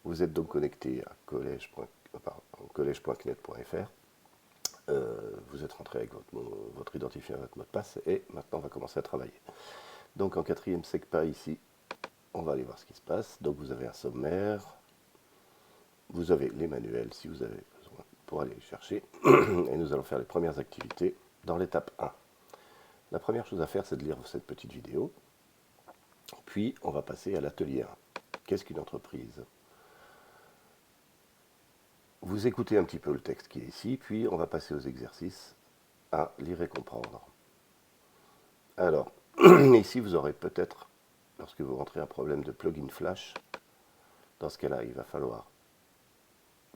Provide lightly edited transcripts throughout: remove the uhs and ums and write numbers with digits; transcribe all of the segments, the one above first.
Vous êtes donc connecté à collège.cnet.fr. Vous êtes rentré avec votre identifiant et votre mot de passe et maintenant on va commencer à travailler. Donc en quatrième SECPA ici, on va aller voir ce qui se passe. Donc vous avez un sommaire, vous avez les manuels si vous avez besoin pour aller les chercher et nous allons faire les premières activités dans l'étape 1. La première chose à faire, c'est de lire cette petite vidéo, puis on va passer à l'atelier 1. Qu'est-ce qu'une entreprise ? Vous écoutez un petit peu le texte qui est ici, puis on va passer aux exercices à lire et comprendre. Alors, ici vous aurez peut-être, lorsque vous rentrez un problème de plugin Flash, dans ce cas-là, il va falloir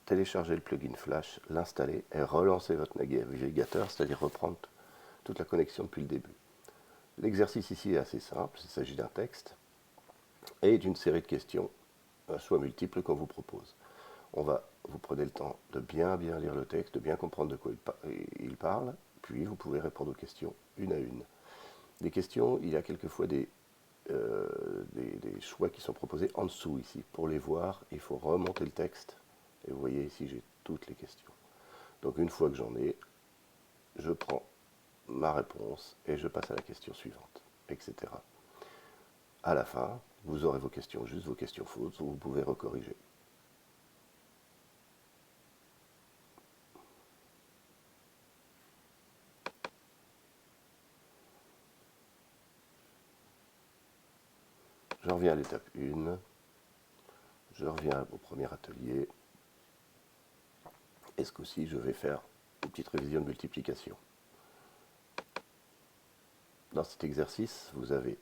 télécharger le plugin Flash, l'installer et relancer votre navigateur, c'est-à-dire reprendre toute la connexion depuis le début. L'exercice ici est assez simple, il s'agit d'un texte et d'une série de questions, soit multiples, qu'on vous propose. Vous prenez le temps de bien lire le texte, de bien comprendre de quoi il parle, puis vous pouvez répondre aux questions une à une. Les questions, il y a quelquefois des choix qui sont proposés en dessous ici. Pour les voir, il faut remonter le texte. Et vous voyez ici, j'ai toutes les questions. Donc une fois que j'en ai, je prends ma réponse et je passe à la question suivante, etc. À la fin, vous aurez vos questions justes, vos questions fausses, où vous pouvez recorriger. Je reviens à l'étape 1. Je reviens au premier atelier. Et ce coup-ci, je vais faire une petite révision de multiplication. Dans cet exercice, vous avez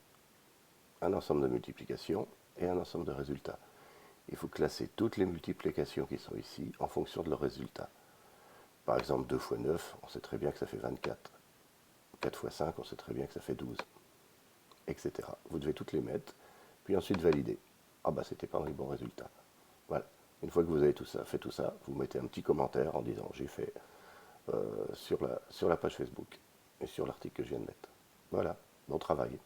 un ensemble de multiplications et un ensemble de résultats. Il faut classer toutes les multiplications qui sont ici en fonction de leurs résultats. Par exemple, 2 fois 9, on sait très bien que ça fait 24. 4 fois 5, on sait très bien que ça fait 12. Etc. Vous devez toutes les mettre, puis ensuite valider. Ah bah c'était pas un bon résultat. Voilà. Une fois que vous avez fait tout ça, vous mettez un petit commentaire en disant j'ai fait sur la page Facebook et sur l'article que je viens de mettre. Voilà, bon travail.